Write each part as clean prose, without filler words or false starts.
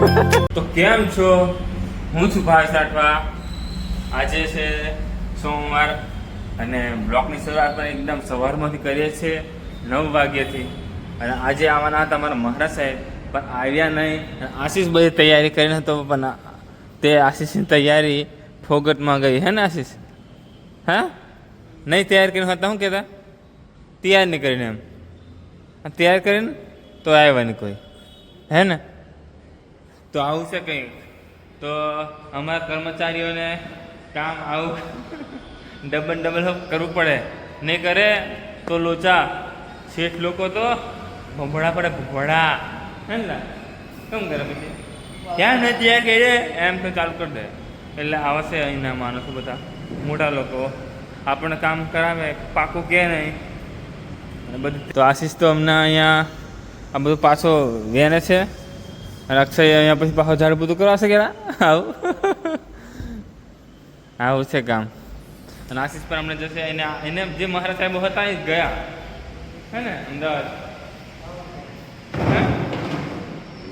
તો કેમ છો? હું છું ભાવેશ રાઠવા. આજે છે સોમવાર અને બ્લોગની શરૂઆત પણ એકદમ સવારમાંથી કરીએ છીએ 9 વાગ્યાથી. અને આજે આવવાના હતા અમારા મહારાજ સાહેબ, પણ આવ્યા નહીં. આશીષ બધી તૈયારી કરીને હતો, પણ તે આશીષની તૈયારી ફોગટમાં ગઈ. હે ને આશીષ? હા, નહીં તૈયાર કરીને હતા. શું કહેતા? તૈયાર નહીં કરીને એમ તૈયાર કરીને તો આવ્યા કોઈ. હે ને? તો આવું છે કંઈ. તો અમારા કર્મચારીઓને કામ આવું ડબલ કરવું પડે. નહીં કરે તો લોચા. શેઠ લોકો તો ભભડા પડે, ભભડા. હે ને? કેમ કરે પછી? ક્યાં નથી આ કહે એમ તો ચાલુ કરી દે. એટલે આવશે અહીંના માણસો બધા મોટા લોકો, આપણને કામ કરાવે, પાકું કે નહીં અને બધું. તો આશીષ તો અમને અહીંયા આ બધું પાછો વેને છે. અને અક્ષય અહીંયા પછી પાછો ઝાડ બધું કરાવશે કે આવું આવું છે કામ. અને આશીષ પર અમને જશે એને જે મહારાજ સાહેબો હતા એ ગયા. હે ને? અમદાવાદ.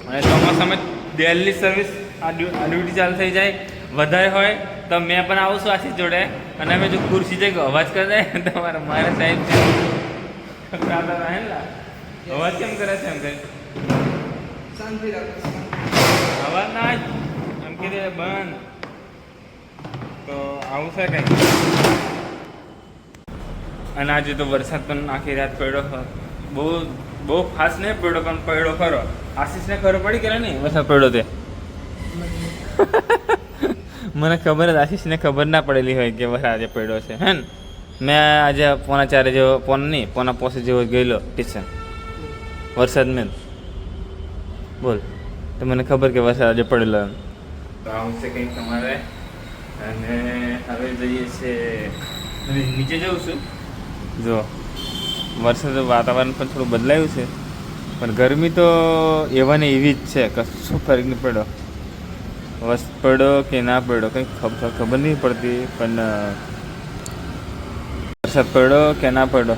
અને ચોમાસામાં ડેલી સર્વિસ આ ડ્યુટી ચાલુ થઈ જાય. વધારે હોય તો મેં પણ આવું છું આશીષ જોડે. અને અમે જો ખુરશી જઈ અવાજ કરી દે તમારા મહારાજ સાહેબ છે અવાજ કેમ કરે છે? એમ કહે અવાજ ના એમ કીધે બંધ. તો આવું છે કંઈક. અને આજે તો વરસાદ પણ આખી રાત પડ્યો. બહુ ફાસ્ટ નહીં પડ્યો, પણ પડ્યો ખરો. આશીષને ખબર પડી કે નહીં વરસાદ પડ્યો તે? મને ખબર જ, આશીષને ખબર ના પડેલી હોય કે વરસાદ આજે પડ્યો છે. હે ને? મેં આજે 3:45 જેવો, 5:45 જેવો ગયેલો ટ્યુશન. વરસાદ મેં બોલ તો મને ખબર કે વરસાદ આજે પડેલો એમ. તો આવું છે કંઈક તમારે. અને હવે જઈએ છીએ નીચે જઉં છું. જો વરસાદ વાતાવરણ પણ થોડું બદલાયું છે, પણ ગરમી તો એવા ને એવી જ છે. કશું ફરક નહીં પડ્યો. વરસાદ પડ્યો કે ના પડ્યો કંઈ ખબર નહીં પડતી, પણ વરસાદ પડ્યો કે ના પડ્યો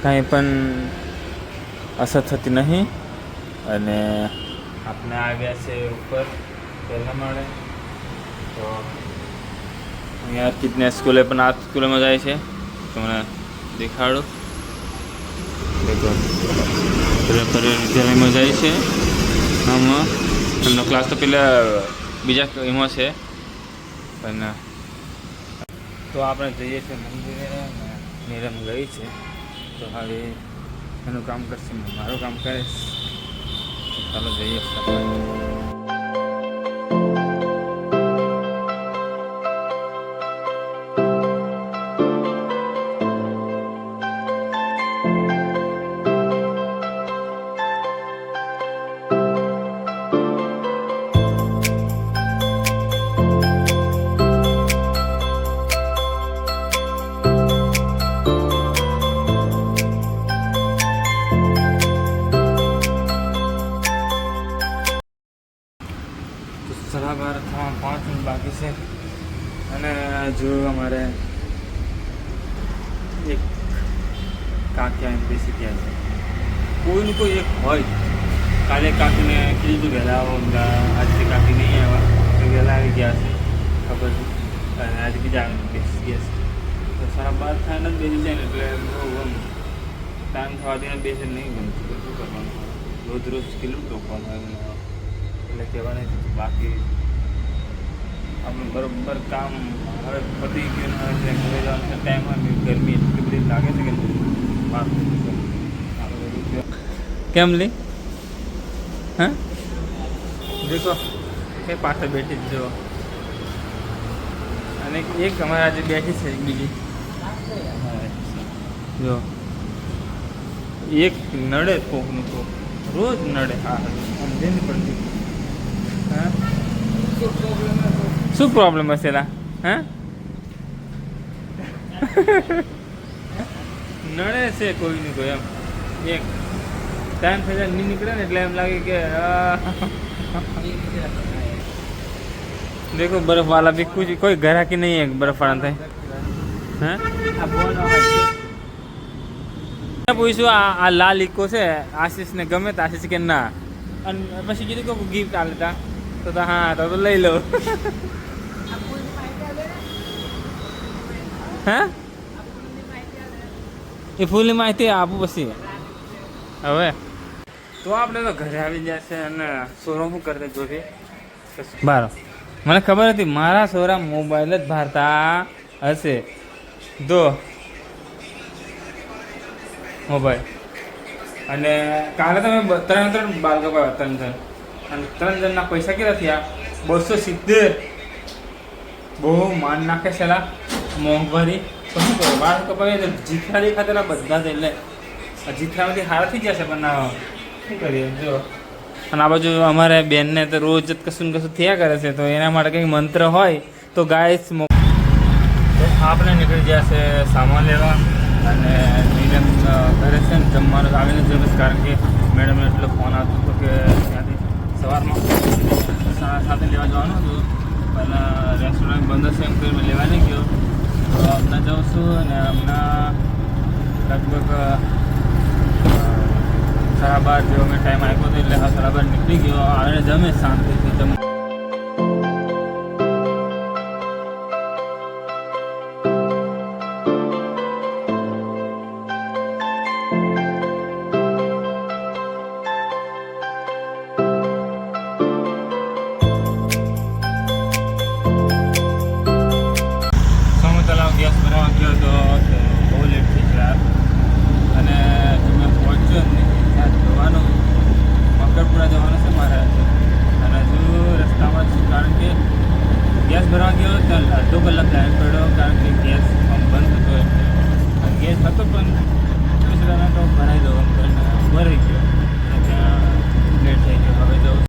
કાંઈ પણ અસર થતી નહીં. અને આપણે આવ્યા છે ઉપર પહેલા માળે. તો અહીંયા કિડનેસ સ્કૂલે પણ આ સ્કૂલમાં જાય છે. તમને દેખાડું. દેખો વિદ્યાલયમાં જાય છે. આમાં એમનો ક્લાસ તો પેલા બીજા એમાં છે. પણ તો આપણે જઈએ છીએ મંદિરે. નીરમ ગઈ છે તો હવે એનું કામ કરશે, મારું કામ કરીશ. ચાલો જઈએ. સલાહકાર 5 મિનિટ બાકી છે. અને જો અમારે એક કાકી એમ બેસી ગયા છે. કોઈનું કોઈ એક હોય. કાલે કાકીને કીધું વહેલા આવો, આજથી કાકી નહીં આવ્યા તો વહેલા આવી ગયા છે, ખબર છે. અને આજે બીજા બેસી ગયા છે. તો 12:30 થાય ને બેસી જાય ને એટલે બહુ ટાઈમ થવા દઈને બેસે નહીં ગમતું. તો શું કરવાનું? રોજ કેટલું ટોકવાનું એટલે કહેવાને. બાકી આપણે બરાબર કામ હવે પતી ગયું એટલે ઘરે જવાનો ટાઈમ હોય. ગરમી એટલી બધી લાગે છે કે કેમ લી? હા, દેખો કે પાછળ બેઠી જ જો. અને એક અમારે આજે બેઠી છે બીજી જો. એક નડે કોકનું કોક, રોજ નડે. હા, સમજે નહીં પડતી. હા, શું પ્રોબ્લેમ હશે? હા, નડે છે કોઈનું કોઈ એમ. એક ટાઈમ થઈ જાય નહીં નીકળે ને એટલે એમ લાગે કે देखो बर्फ वाला भी कुछ कोई ग्राहकी नहीं है बर्फ वाला થાય. હા, પૂછ્યું આ લાલ ઇકો છે આશીષને ગમે તો આશીષ કે ના. અને પછી કીધું કે ગિફ્ટ આ લેતા તો હા તો લઈ લો. હા એ ફૂલની માહિતી આપું પછી. હવે તો આપણે તો ઘરે આવી ગયા છે અને સોરો શું કરતા જોઈ બાર મને ખબર હતી મારા સોરા મોબાઈલ જ ભારતા હશે. જો મોબાઈલ અને કાલે તમે 3 બાર કપાવ્યા 3 જણ અને 3 જણના પૈસા કેટલા થયા 270. બહુ માન નાખે છે એલા મોંઘવારી. તો શું કરો બાર કપાવીએ તો જીથરા દેખાતેલા બધા જ એટલે જીથરામાંથી હારા થઈ જશે પણ શું કરીએ જો. અને આ બાજુ અમારે બેનને તો રોજ જ કશું ને કશું થયા કરે છે તો એના માટે કંઈક મંત્ર હોય તો ગાય તો આપણે નીકળી ગયા છે સામાન લેવા અને નીલમ ઘરે છે ને જમવાનું આવીને જમીશ કારણ કે મેડમને એટલો ફોન આવતો હતો કે ત્યાંથી સવારમાં 7:30 લેવા જવાનું હતું પણ રેસ્ટોરન્ટ બંધ હશે એમ કરીને લેવા નહીં ગયો. તો હમણાં જાઉં છું અને હમણાં લગભગ 12:30 જેવો મેં ટાઈમ આપ્યો હતો એટલે 12:30 નીકળી ગયો. આવીને જમે શાંતિથી જમ. ગેસ ભરવા ગયો તો બહુ લેટ થઈ ગયા અને મેં પહોંચ્યો જ નહીં. ત્યાં જવાનું મકરપુરા જવાનું છે મારે અને હજુ રસ્તામાં છું કારણ કે ગેસ ભરવા ગયો તો અડધો કલાક લાઈન પડ્યો કારણ કે ગેસ પંપ બંધ હતો એટલે ગેસ હતો પણ દૂસરાના તો ભરાઈ દો એમ કરીને ભરાઈ ગયો અને ત્યાં લેટ થઈ ગયો. હવે જવું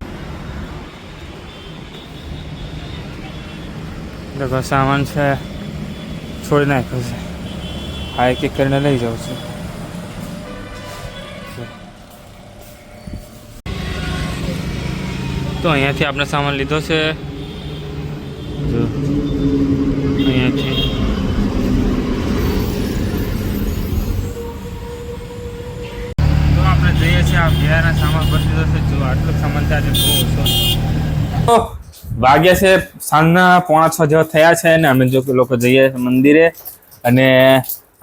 देखो सामान से छोड़ नाख्यो છે આ એક એક કરીને લઈ જાઉં છું. તો અહીંયાથી આપણે સામાન લીધો છે જો અહીંયાથી તો આપણે જઈએ છીએ આ બિહારના સામાન બસ લીધો છે જો આટલું સામાન છે આજે બહુ ઓછો. વાગ્યા છે સાંજના 5:45 જેવા થયા છે ને અમે જો લોકો જઈએ મંદિરે અને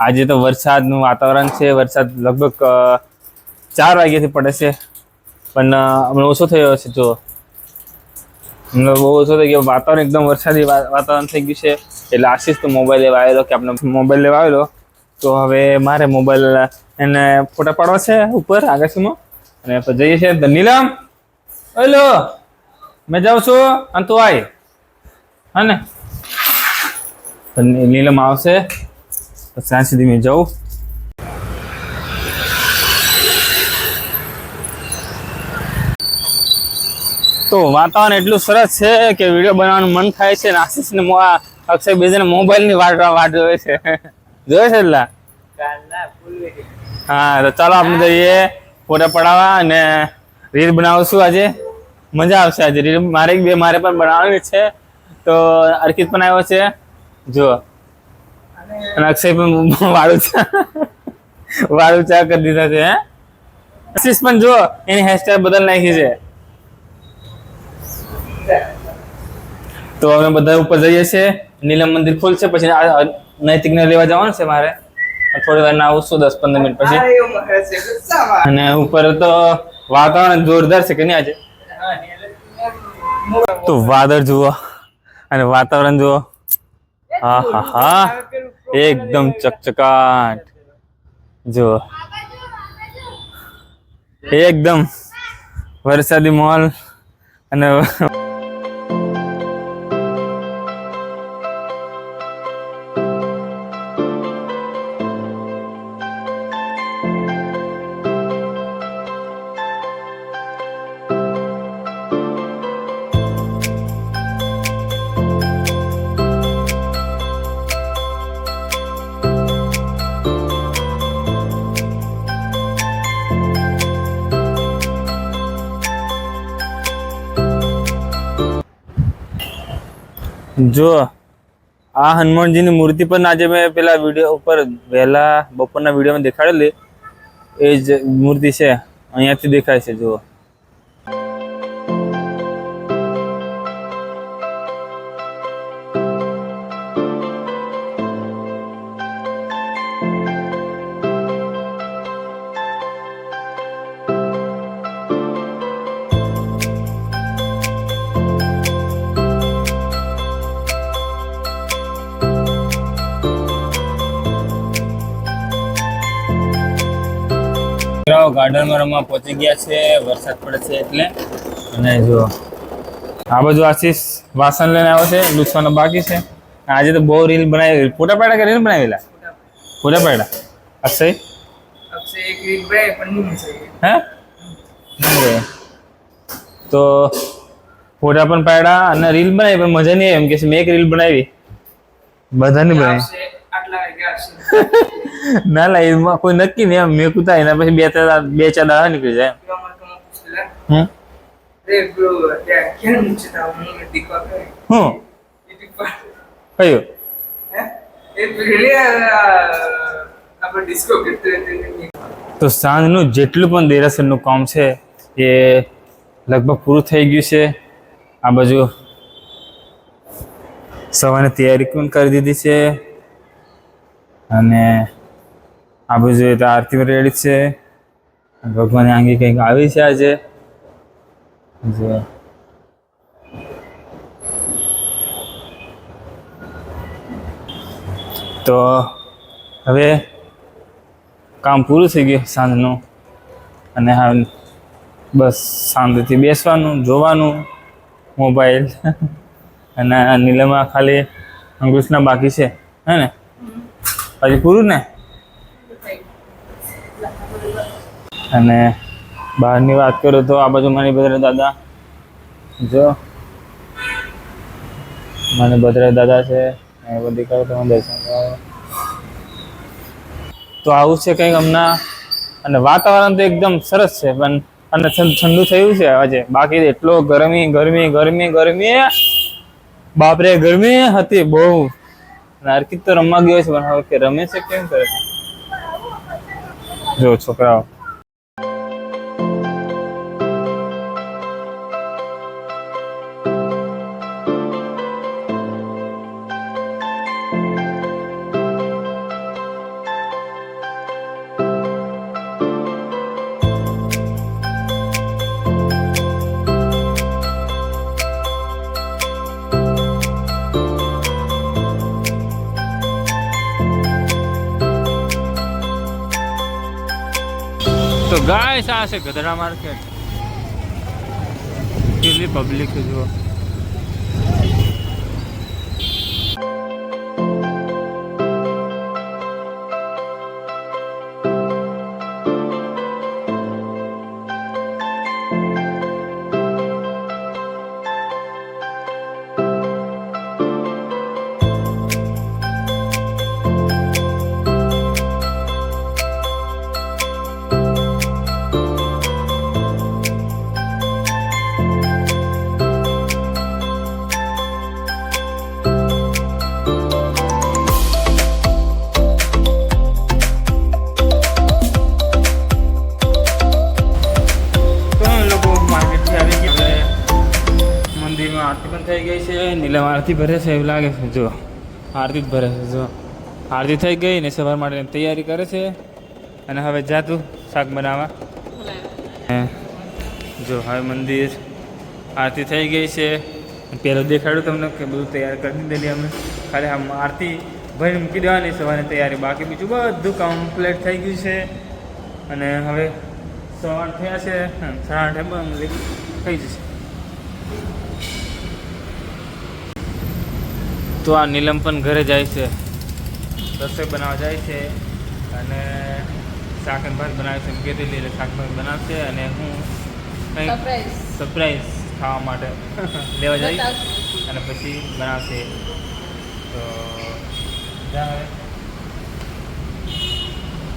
આજે તો વરસાદનું વાતાવરણ છે. વરસાદ લગભગ 4 વાગ્યાથી પડે છે પણ હમણાં ઓછો થયો છે. જો હમણાં બહુ ઓછો થઈ ગયો વાતાવરણ એકદમ વરસાદી વાતાવરણ થઈ ગયું છે એટલે આશીષ તો મોબાઈલ લેવા આવેલો કે આપણે મોબાઈલ લેવા આવેલો તો હવે મારે મોબાઈલ એને ફોટા પાડવા છે ઉપર આગાસીમાં અને પછી જઈએ છીએ. નીલમ હેલો मैं जाऊँ છું અને તું આય હા ને નીલમ આવશે તો ત્યાં સુધી મેં જાઉં. તો વાતાવરણ એટલું સરસ છે કે વિડીયો બનાવવાનું મન થાય છે. આશીષ ને અક્ષય બેજને મોબાઈલની વાટ જોવે છે જોવે છે એટલા. હા તો ચાલો આપણે જઈએ ફોટા પડાવવા અને રીલ બનાવશું. આજે મજા આવશે. આજે રીલ મારે પણ બનાવવાની છે તો અર્કિત પણ આવ્યો છે જો અને અક્ષય પણ વાળું ચા કરી દીધા છે. આશીષ પણ જો એની હેરસ્ટાઈલ બદલ નાખી છે. તો અમે બધા ઉપર જઈએ છીએ. નીલમ મંદિર ખુલશે પછી નૈતિકને લેવા જવાનું છે મારે. થોડી વાર ના આવું છું 10-15 મિનિટ પછી. અને ઉપર તો વાતાવરણ જોરદાર છે કે નહીં આજે. તો વાદળ જુઓ અને વાતાવરણ જુઓ. હા હા હા એકદમ ચકચકાટ જુઓ એકદમ વરસાદી માહોલ અને જો આ હનુમાનજીની મૂર્તિ પણ આજે મેં પેલા વિડીયો ઉપર વહેલા બપોરના વિડીયોમાં દેખાડેલી એ જ મૂર્તિ છે. અહીંયાથી દેખાય છે જુઓ. છોકરાઓ ગાર્ડનમાં રમવા પહોંચી ગયા છે, વરસાદ પડે છે એટલે. અને જો આ બાજુ આશીષ વાસણ લઈને આવ્યો છે, લૂછવાનો બાકી છે. આજે તો બહુ રીલ બનાવી. ફોટા પાડ્યા કે રીલ બનાવેલા? ફોટા પાડ્યા. અક્ષય એક રીલ બનાવી પણ નહીં હે તો ફોટા પણ પાડ્યા અને રીલ બનાવી પણ મજા નહીં આવી. એમ કે મેં એક રીલ બનાવી, બધાની બનાવી. ના લા, એમાં કોઈ નક્કી નહીં. એમ મેં કુતા એના પછી બે ચાર દાડા નીકળી જાય. હું કયું તો સાંજનું જેટલું પણ દેરાસરનું કામ છે એ લગભગ પૂરું થઈ ગયું છે. આ બાજુ સવારની તૈયારી પણ કરી દીધી છે અને આ બાજુ આરતી રેડી છે. ભગવાનની આંગી કંઈક આવી છે આજે. તો હવે કામ પૂરું થઈ ગયું સાંજનું અને હા બસ શાંતિથી બેસવાનું, જોવાનું મોબાઈલ. અને નીલમમાં ખાલી અંકુશના બાકી છે હે ને? હજી પૂરું ને? અને બહારની વાત કરું તો આ બાજુ મારી બદરે દાદા, જો મને બદરે દાદા છે એ બધી કરો તો દર્શન કરો. તો આવું છે કંઈક હમણાં. અને વાતાવરણ તો એકદમ સરસ છે પણ અને ઠંડુ થયું છે આજે. બાકી એટલો ગરમી ગરમી ગરમી ગરમી, બાપરે ગરમી હતી બહુ. અર્કિત તો રમવા ગયો છે પણ હવે કે રમે છે કેમ કરે છે જો છોકરાઓ. તો ગાઈસ આ છે ગધડા માર્કેટ. કેટલી પબ્લિક છે જુઓ. આરતી પણ થઈ ગઈ છે. નીલમ આરતી ભરે છે એવું લાગે છે. જો આરતી જ ભરે છે. જો આરતી થઈ ગઈ ને સવાર માટે તૈયારી કરે છે. અને હવે જાતું શાક બનાવવા. જો હવે મંદિર આરતી થઈ ગઈ છે. પહેલું દેખાડ્યું તમને કે બધું તૈયાર કરી દીધેલી અમે. ખાલી આમ આરતી ભરીને મૂકી દેવાની સવારની તૈયારી. બાકી બીજું બધું કમ્પ્લીટ થઈ ગયું છે. અને હવે સવાર થયા છે 8:30 થઈ જશે. તો આ નીલમ પણ ઘરે જાય છે, રસોઈ બનાવવા જાય છે અને શાક અને ભાત બનાવે છે. કીધેલી એટલે શાક ભાત બનાવશે અને હું કંઈક સરપ્રાઈઝ ખાવા માટે લેવા જઈશ અને પછી બનાવશે. તો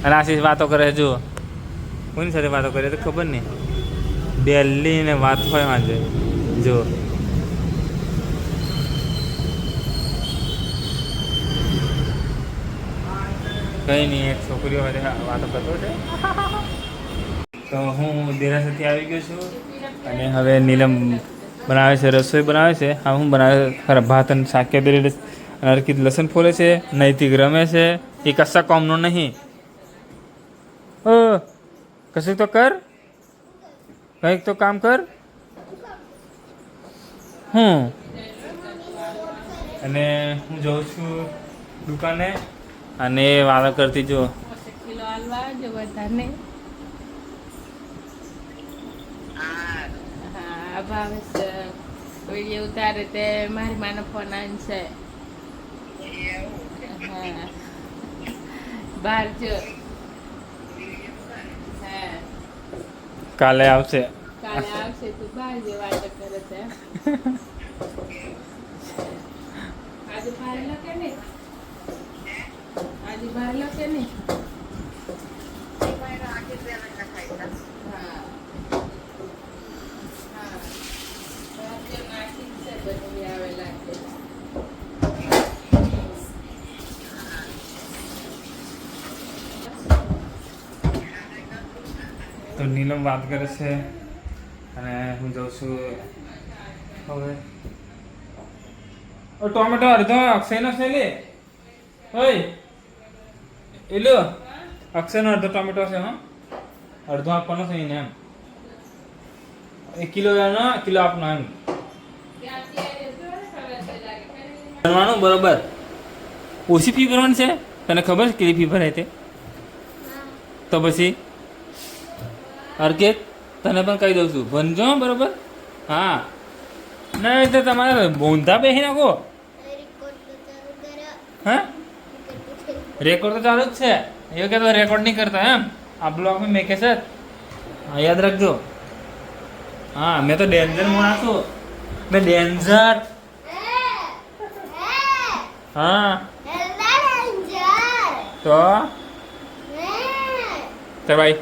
અને આશીષ વાતો કરે છે. જુઓ કોની સાથે વાતો કરે તો ખબર નહીં. દિલ્હીને વાત હોય વાંચે. જુઓ કંઈ નહીં, એક છોકરીઓ સાથે વાતો કરતો છે. તો હું દેરાસરથી આવી ગયો છું અને હવે નીલમ બનાવે છે, રસોઈ બનાવે છે. હા હું બનાવે ખરા ભાત અને શાક કેરી. અર્કિત લસણ ફોલે છે, નૈતિક રમે છે. એ કશા કામનો નહીં. કશું તો કર, કંઈક તો કામ કર. અને હું જાઉં છું દુકાને અને વાળા કરતી જો આ ભાવેશ વિડીયો ઉતારે તે મારી માનો ફોન આવશે. હા બહાર જો. હા કાલે આવશે. કાલે આવશે તું બહાર જે વાતો કરે છે. આજે બહાર લો કે નહીં? આજે બહાર લો કે નહીં? હા હા આજે નાખી છે બની આવેલા છે. તો નીલમ વાત કરે છે અને હું જાઉં છું હવે. ટોમેટો અડધો અક્ષયનો છે લે. ઓય એલો અક્ષયનો અડધો ટોમેટો છે. હા અડધો આપવાનો છે એને એમ. 1 કિલો લેવાનો, કિલો આપનો એમ ભરવાનું બરોબર. ઓછી ફી ભરવાની છે. તને ખબર છે કેટલી ફી ભરાય તે? તો પછી અર્કેત તને પણ કહી દઉં છું ભણજો બરોબર. હા નહીં તો તમારે બોંધા બેસી નાખો. હા રેકોર્ડ તો ચાલુ જ છે. એવું કે તો રેકોર્ડ નહીં કરતા એમ આ બ્લોગમાં મેકે છે. હા યાદ રાખજો. હા મેં તો ડેન્જર માણસ છું. મેં ડેન્જર. હા તો ભાઈ